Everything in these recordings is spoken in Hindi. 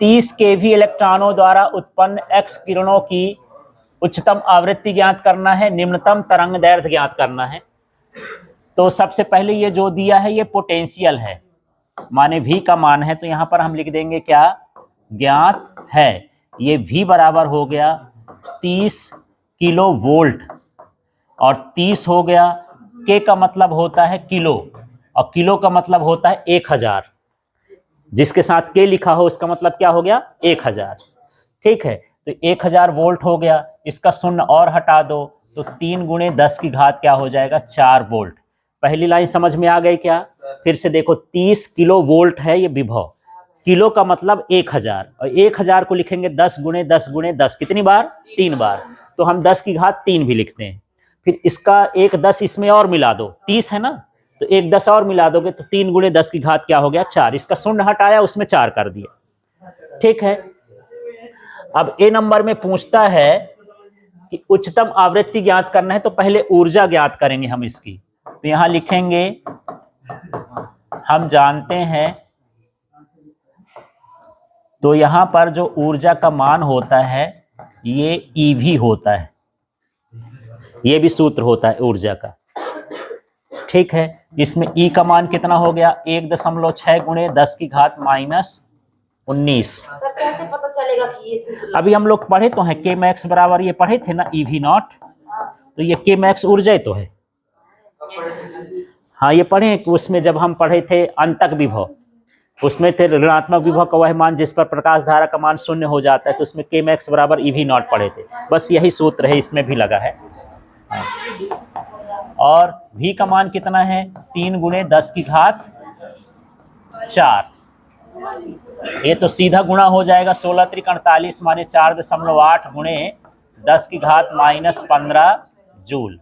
30 केवी इलेक्ट्रॉनों द्वारा उत्पन्न एक्स किरणों की उच्चतम आवृत्ति ज्ञात करना है, निम्नतम तरंग दैर्घ्य ज्ञात करना है। तो सबसे पहले ये जो दिया है ये पोटेंशियल है, माने V का मान है, तो यहां पर हम लिख देंगे क्या, ज्ञात है। ये V बराबर हो गया 30 किलो वोल्ट और 30 हो गया, K का मतलब होता है किलो और किलो का मतलब होता है 1000। जिसके साथ K लिखा हो उसका मतलब क्या हो गया, 1000। ठीक है, तो 1000 वोल्ट हो गया। इसका शून्य और हटा दो तो 3 गुणे 10 की घात क्या हो जाएगा, 4 वोल्ट। पहली लाइन समझ में आ गई क्या? फिर से देखो, 30 किलो वोल्ट है ये विभव, किलो का मतलब 1000 और 1000 को लिखेंगे 10 गुणे 10 गुणे 10, कितनी बार, 3 बार, तो हम 10 की घात 3 भी लिखते हैं। फिर इसका एक 10 इसमें और मिला दो, 30 है ना, तो एक 10 और मिला दोगे तो 3 गुणे 10 की घात क्या हो गया, 4। इसका शून्य हटाया, उसमें 4 कर दिया। ठीक है, अब ए नंबर में पूछता है कि उच्चतम आवृत्ति ज्ञात करना है, तो पहले ऊर्जा ज्ञात करेंगे हम इसकी। तो यहां लिखेंगे, हम जानते हैं, तो यहां पर जो ऊर्जा का मान होता है ये ईवी होता है, ये भी सूत्र होता है ऊर्जा का। ठीक है, इसमें ई का मान कितना हो गया, 1.6 गुणे 10 की घात -19। सर कैसे पता चलेगा कि ये सूत्र? अभी हम लोग पढ़े तो हैं, के मैक्स बराबर ये पढ़े थे ना, ईवी नॉट, तो ये के मैक्स ऊर्जा तो है। हाँ ये पढ़े, उसमें जब हम पढ़े थे अंतक विभव, उसमें थे ऋणात्मक विभव का वह मान जिस पर प्रकाश धारा का मान 0 हो जाता है, तो उसमें के मैक्स बराबर ईवी नॉट पढ़े थे। बस यही सूत्र है, इसमें भी लगा है। और V का मान कितना है, 3 गुणे 10 की घात 4। ये तो सीधा गुणा हो जाएगा, 16 त्रिक 48 माने 4.8 गुणे 10 की घात -15 जूल।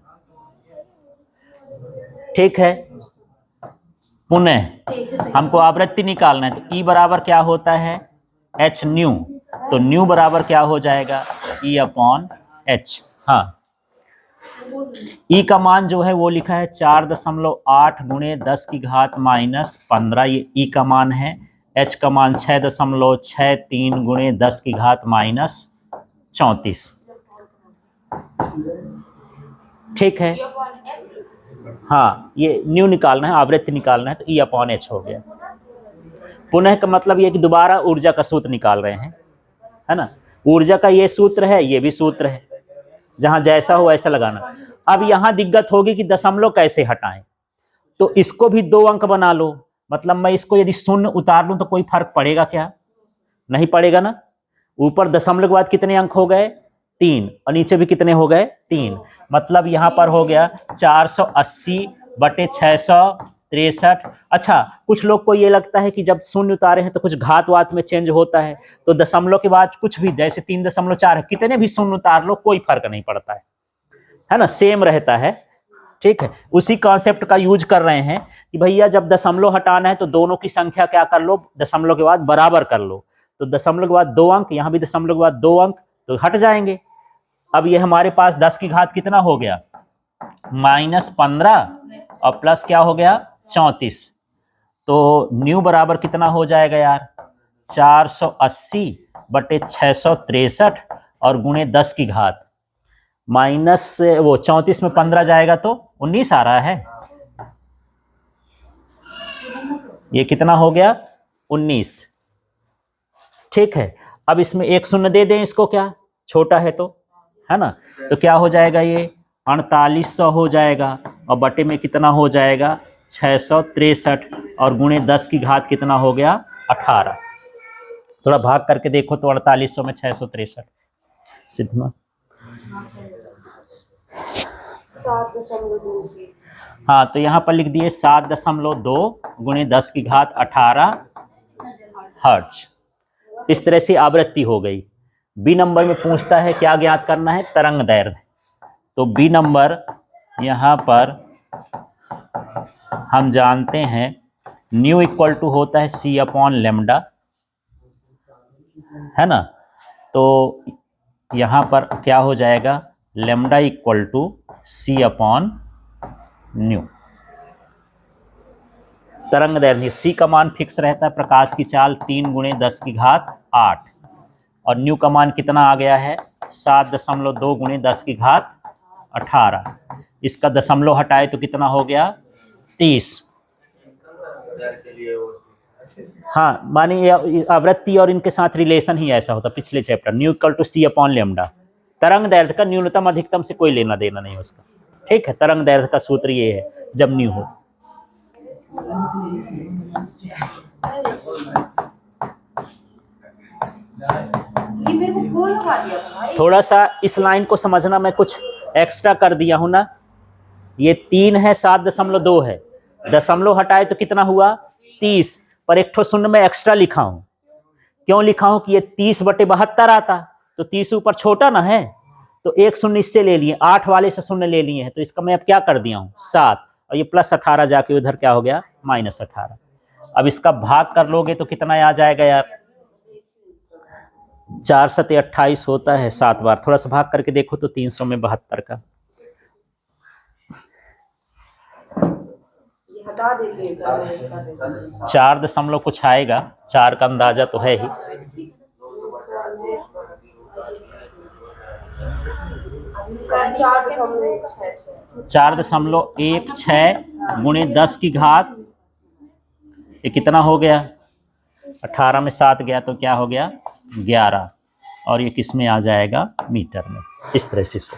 ठीक है, पुनः हमको आवृत्ति निकालना है, तो E बराबर क्या होता है, H न्यू, तो न्यू बराबर क्या हो जाएगा, E/H। हाँ, E का मान जो है वो लिखा है 4.8 गुणे 10 की घात -15, ये E का मान है। H का मान 6.63 गुणे 10 की घात -34। ठीक है, हाँ ये न्यू निकालना है, आवृत्ति निकालना है, तो E/H हो गया। पुनः का मतलब ये कि दोबारा ऊर्जा का सूत्र निकाल रहे हैं, है ना। ऊर्जा का ये सूत्र है, ये भी सूत्र है, जहां जैसा हो वैसा लगाना। अब यहां दिक्कत होगी कि दशमलव कैसे हटाएं, तो इसको भी 2 अंक बना लो। मतलब मैं इसको यदि 0 उतार लूं तो कोई फर्क पड़ेगा क्या, नहीं पड़ेगा ना। 63 दशमलव के बाद कितने अंक हो गए, 3, और नीचे भी कितने हो गए, 3। मतलब यहां पर हो गया 480/663। अच्छा, कुछ लोग को ये लगता है कि जब 0 उतारे हैं तो कुछ घात वात में चेंज होता है, तो दशमलव के बाद कुछ भी, जैसे 3.4 है, कितने भी 0 उतार लो कोई फर्क नहीं पड़ता है ना, सेम रहता है। ठीक है, उसी कॉन्सेप्ट का यूज कर रहे हैं कि भैया जब दशमलव हटाना है तो दोनों की संख्या क्या कर लो, दशमलव के बाद बराबर कर लो। तो दशमलव के बाद 2 अंक, यहां भी दशमलव के बाद 2 अंक, तो हट जाएंगे। अब ये हमारे पास 10 की घात कितना हो गया, -15 और प्लस क्या हो गया, 34। तो न्यू बराबर कितना हो जाएगा यार, 480/663 और गुणे 10 की घात माइनस वो 34 में 15 जाएगा तो 19 आ रहा है। ये कितना हो गया, 19। ठीक है, अब इसमें 1 शून्य दे दें इसको, क्या छोटा है तो, है ना, तो क्या हो जाएगा, ये 4800 हो जाएगा और बटे में कितना हो जाएगा, 663 और गुणे 10 की घात कितना हो गया, 18। थोड़ा भाग करके देखो तो 4800 में 663 सिद्धमा 7.2। हाँ, तो यहाँ पर लिख दिए 7.2 गुणे 10 की घात 18 हर्ट्ज। इस तरह से आवृत्ति हो गई। बी नंबर में पूछता है क्या ज्ञात करना है, तरंग दैर्घ्य। तो बी नंबर यहाँ पर हम जानते हैं न्यू इक्वल टू होता है C/λ, है ना। तो यहाँ पर क्या हो जाएगा, λ इक्वल टू C/न्यू। तरंग दैर्ध्य सी का मान फिक्स रहता है, प्रकाश की चाल 3 × 10⁸ और न्यू का मान कितना आ गया है 7.2 × 10⁸ इसका दशमलव हटाए तो कितना हो गया 30। हाँ मानिए आवृत्ति और इनके साथ रिलेशन ही ऐसा होता पिछले chapter nu equal to c upon lambda. तरंग दैर्ध्य का न्यूनतम अधिकतम से कोई लेना देना नहीं उसका, ठीक है। तरंग दैर्ध्य का सूत्र ये है जब न्यू हो। ये मेरे को फोन लगा दिया था भाई। थोड़ा सा इस लाइन को समझना, मैं कुछ एक्स्ट्रा कर दिया हूं ना। ये 3 है 7.2 है, दशमलव हटाए तो कितना हुआ 30, पर एक ठो शून्य में एक्स्ट्रा लिखा हूं। क्यों लिखा हूं कि ये 30/72 आता, तो 30 ऊपर छोटा ना है, तो एक शून्य इससे ले लिए, 8 वाले से शून्य ले लिए हैं, तो इसका मैं अब क्या कर दिया हूं 7, और ये +18 जाके उधर क्या हो गया -18। अब इसका भाग कर लोगे तो कितना आ जाएगा यार 4 × 7 = 28 होता है 7 बार। थोड़ा सा भाग करके देखो तो 300 में 72 का ये हटा देते हैं सर। 4 दशमलव कुछ आएगा, 4 का अंदाजा तो है ही। 4.16 × 10⁻, ये कितना हो गया 18 में 7 गया तो क्या हो गया 11, और ये किस में आ जाएगा मीटर में। इस तरह से इसको